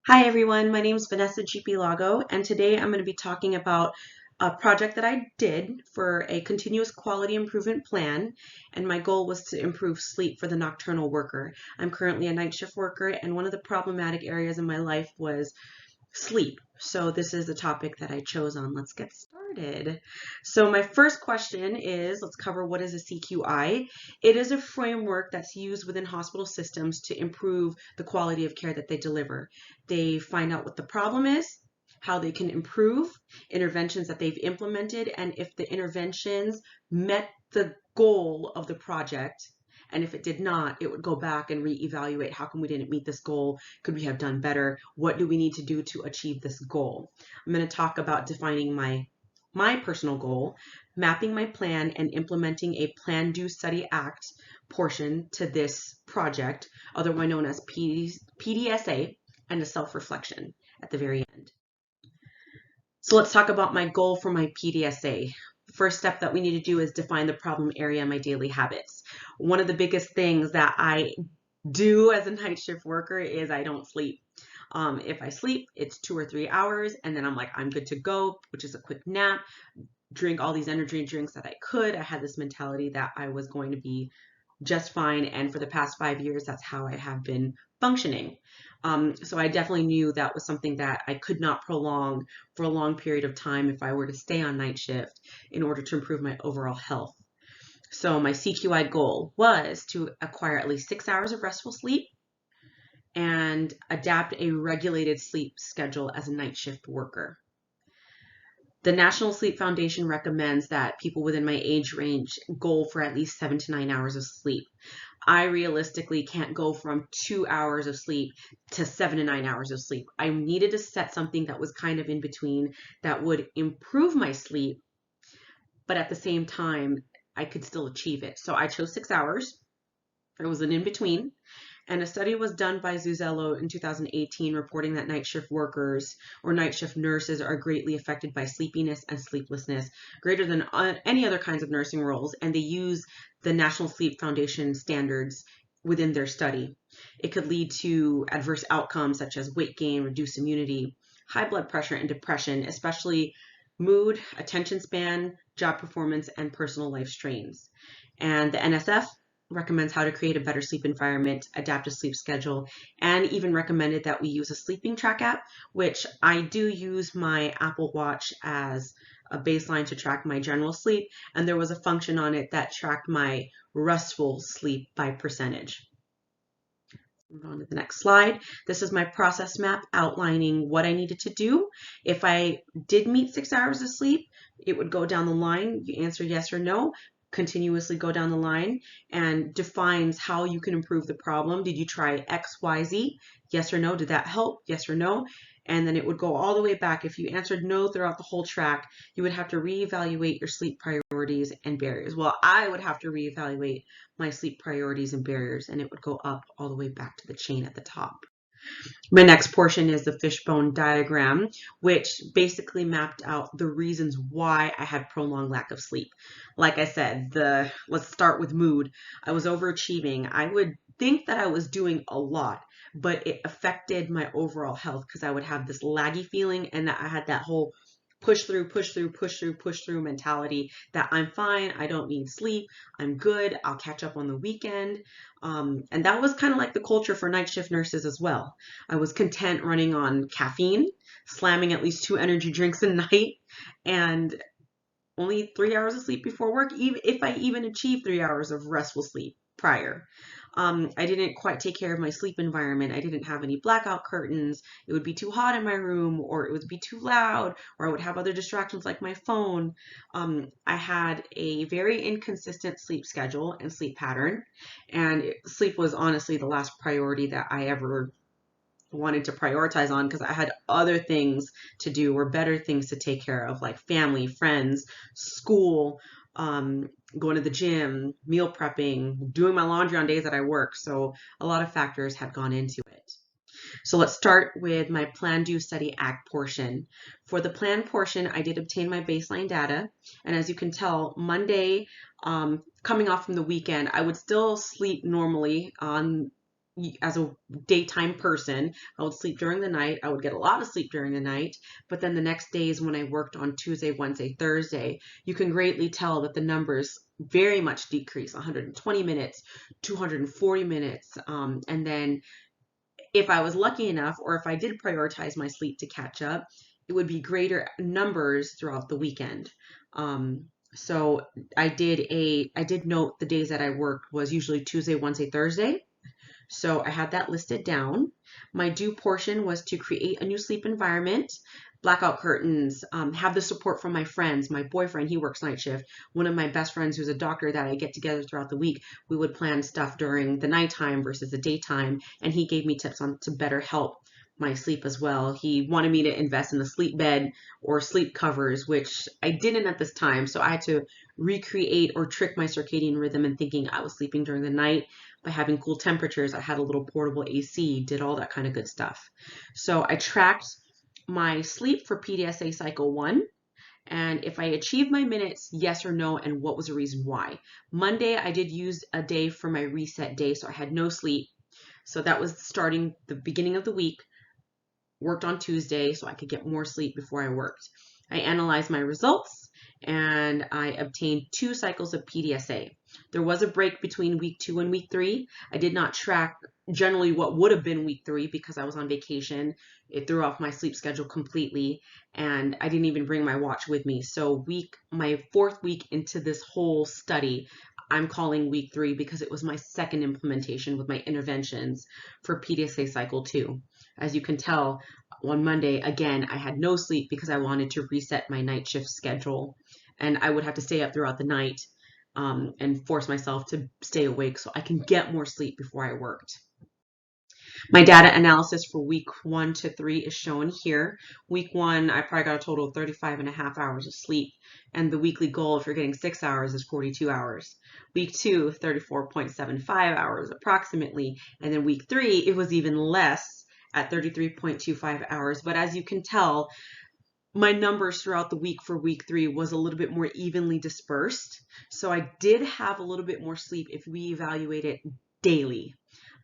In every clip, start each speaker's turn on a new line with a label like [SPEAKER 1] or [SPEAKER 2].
[SPEAKER 1] Hi everyone, my name is Vanessa GP and today I'm going to be talking about a project that I did for a continuous quality improvement plan, and my goal was to improve sleep for the nocturnal worker. I'm currently a night shift worker, and one of the problematic areas in my life was sleep. So this is the topic that I chose on. Let's get started. So my first question is, let's cover what is a CQI. It is a framework that's used within hospital systems to improve the quality of care that they deliver. They find out what the problem is, how they can improve, interventions that they've implemented, and if the interventions met the goal of the project. And if it did not, it would go back and reevaluate. How come we didn't meet this goal? Could we have done better? What do we need to do to achieve this goal? I'm going to talk about defining my personal goal, mapping my plan, and implementing a plan, do, study, act portion to this project, otherwise known as PDSA, and a self-reflection at the very end. So let's talk about my goal for my PDSA. First step that we need to do is define the problem area in my daily habits. One of the biggest things that I do as a night shift worker is I don't sleep. If I sleep, it's 2 or 3 hours, and then I'm like, I'm good to go, which is a quick nap, drink all these energy drinks that I could. I had this mentality that I was going to be just fine, and for the past 5 years, that's how I have been functioning. So I definitely knew that was something that I could not prolong for a long period of time if I were to stay on night shift in order to improve my overall health. So my CQI goal was to acquire at least 6 hours of restful sleep and adapt a regulated sleep schedule as a night shift worker. The National Sleep Foundation recommends that people within my age range goal for at least 7 to 9 hours of sleep. I realistically can't go from 2 hours of sleep to 7 to 9 hours of sleep. I needed to set something that was kind of in between that would improve my sleep, but at the same time, I could still achieve it. So I chose 6 hours. It was an in between. And a study was done by Zuzello in 2018 reporting that night shift workers or night shift nurses are greatly affected by sleepiness and sleeplessness, greater than any other kinds of nursing roles, and they use the National Sleep Foundation standards within their study. It could lead to adverse outcomes such as weight gain, reduced immunity, high blood pressure, and depression, especially mood, attention span, job performance, and personal life strains. And the NSF recommends how to create a better sleep environment, adapt a sleep schedule, and even recommended that we use a sleeping track app, which I do use my Apple Watch as a baseline to track my general sleep, and there was a function on it that tracked my restful sleep by percentage. Move on to the next slide. This is my process map outlining what I needed to do. If I did meet 6 hours of sleep, it would go down the line. You answer yes or no, continuously go down the line, and defines how you can improve the problem. Did you try X, Y, Z? Yes or no? Did that help? Yes or no? And then it would go all the way back. If you answered no throughout the whole track, you would have to reevaluate your sleep priorities and barriers. Well, I would have to reevaluate my sleep priorities and barriers, and it would go up all the way back to the chain at the top. My next portion is the fishbone diagram, which basically mapped out the reasons why I had prolonged lack of sleep. Like I said, let's start with mood. I was overachieving. I would think that I was doing a lot, but it affected my overall health because I would have this laggy feeling, and that I had that whole push through, push through, push through, push through mentality that I'm fine, I don't need sleep, I'm good, I'll catch up on the weekend. And that was kind of like the culture for night shift nurses as well. I was content running on caffeine, slamming at least 2 energy drinks a night, and only 3 hours of sleep before work, even if I even achieved 3 hours of restful sleep prior. I didn't quite take care of my sleep environment. I didn't have any blackout curtains. It would be too hot in my room, or it would be too loud, or I would have other distractions like my phone. I had a very inconsistent sleep schedule and sleep pattern, and sleep was honestly the last priority that I ever wanted to prioritize on, because I had other things to do or better things to take care of, like family, friends, school, going to the gym, meal prepping, doing my laundry on days that I work. So a lot of factors had gone into it. So let's start with my plan, do, study, act portion. For the plan portion, I did obtain my baseline data. And as you can tell, Monday, coming off from the weekend, I would still sleep normally on as a daytime person, I would sleep during the night. I would get a lot of sleep during the night, but then the next days when I worked on Tuesday, Wednesday, Thursday, you can greatly tell that the numbers very much decrease: 120 minutes, 240 minutes, and then if I was lucky enough, or if I did prioritize my sleep to catch up, it would be greater numbers throughout the weekend. So I did note the days that I worked was usually Tuesday, Wednesday, Thursday. So I had that listed down. My due portion was to create a new sleep environment, blackout curtains, have the support from my friends. My boyfriend, he works night shift. One of my best friends who's a doctor that I get together throughout the week, we would plan stuff during the nighttime versus the daytime. And he gave me tips on to better help my sleep as well. He wanted me to invest in the sleep bed or sleep covers, which I didn't at this time. So I had to recreate or trick my circadian rhythm and thinking I was sleeping during the night by having cool temperatures. I had a little portable AC, did all that kind of good stuff. So I tracked my sleep for PDSA cycle 1, and if I achieved my minutes, yes or no, and what was the reason why. Monday, I did use a day for my reset day, so I had no sleep. So that was starting the beginning of the week. Worked on Tuesday so I could get more sleep before I worked. I analyzed my results and I obtained 2 cycles of PDSA. There was a break between week 2 and week 3. I did not track generally what would have been week 3 because I was on vacation. It threw off my sleep schedule completely, and I didn't even bring my watch with me. So my 4th week into this whole study, I'm calling week 3 because it was my second implementation with my interventions for PDSA cycle 2. As you can tell, on Monday, again, I had no sleep because I wanted to reset my night shift schedule. And I would have to stay up throughout the night and force myself to stay awake so I can get more sleep before I worked. My data analysis for week 1 to 3 is shown here. Week 1, I probably got a total of 35.5 hours of sleep. And the weekly goal, if you're getting 6 hours, is 42 hours. Week 2, 34.75 hours approximately. And then week 3, it was even less at 33.25 hours. But as you can tell, my numbers throughout the week for week 3 was a little bit more evenly dispersed. So I did have a little bit more sleep if we evaluate it daily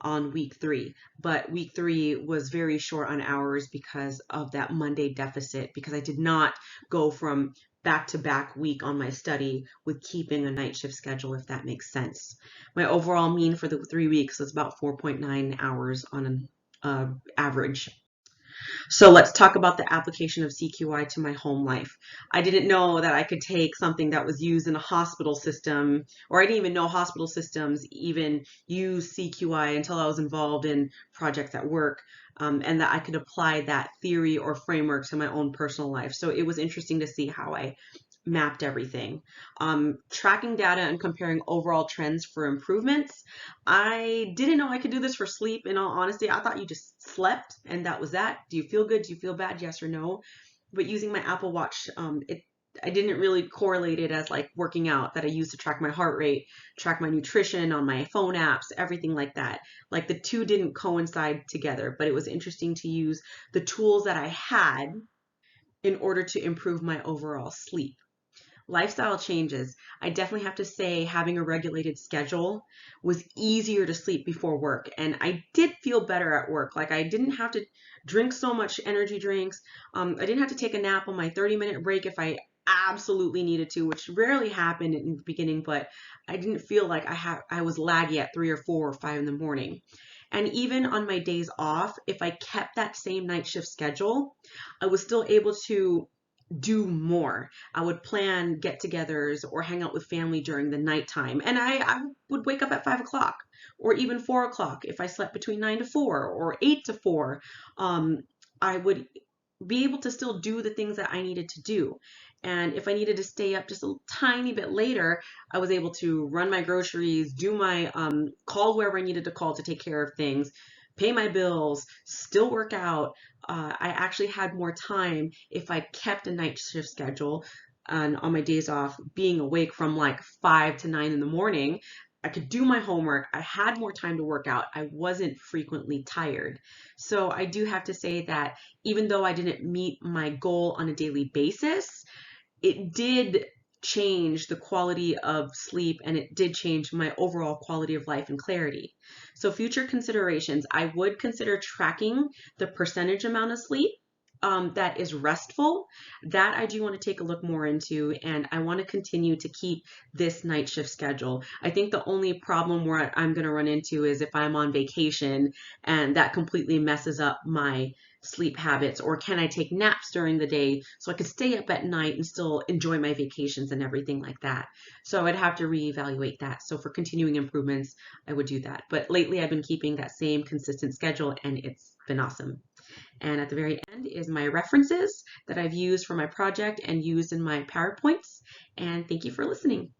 [SPEAKER 1] on week 3, but week 3 was very short on hours because of that Monday deficit, because I did not go from back-to-back week on my study with keeping a night shift schedule, if that makes sense. My overall mean for the 3 weeks was about 4.9 hours on an average. So let's talk about the application of CQI to my home life. I didn't know that I could take something that was used in a hospital system, or I didn't even know hospital systems even use CQI until I was involved in projects at work, and that I could apply that theory or framework to my own personal life. So it was interesting to see how I mapped everything. Tracking data and comparing overall trends for improvements. I didn't know I could do this for sleep. In all honesty, I thought you just slept and that was that. Do you feel good? Do you feel bad? Yes or no? But using my Apple Watch, I didn't really correlate it as like working out that I used to track my heart rate, track my nutrition on my phone apps, everything like that. Like the two didn't coincide together, but it was interesting to use the tools that I had in order to improve my overall sleep. Lifestyle changes. I definitely have to say having a regulated schedule was easier to sleep before work. And I did feel better at work. Like I didn't have to drink so much energy drinks. I didn't have to take a nap on my 30-minute break if I absolutely needed to, which rarely happened in the beginning, but I didn't feel like I was laggy at 3 or 4 or 5 in the morning. And even on my days off, if I kept that same night shift schedule, I was still able to do more. I would plan get-togethers or hang out with family during the nighttime. And I would wake up at 5 o'clock or even 4 o'clock if I slept between 9 to 4 or 8 to 4. I would be able to still do the things that I needed to do. And if I needed to stay up just a tiny bit later, I was able to run my groceries, do my call whoever I needed to call to take care of things, pay my bills, still work out. I actually had more time if I kept a night shift schedule and on my days off, being awake from like 5 to 9 in the morning. I could do my homework. I had more time to work out. I wasn't frequently tired. So I do have to say that even though I didn't meet my goal on a daily basis, it did change the quality of sleep, and it did change my overall quality of life and clarity. So future considerations, I would consider tracking the percentage amount of sleep that is restful. That I do want to take a look more into, and I want to continue to keep this night shift schedule. I think the only problem where I'm going to run into is if I'm on vacation and that completely messes up my sleep habits, or can I take naps during the day so I could stay up at night and still enjoy my vacations and everything like that. So I'd have to reevaluate that. So for continuing improvements, I would do that. But lately I've been keeping that same consistent schedule, and it's been awesome. And at the very end is my references that I've used for my project and used in my PowerPoints. And thank you for listening.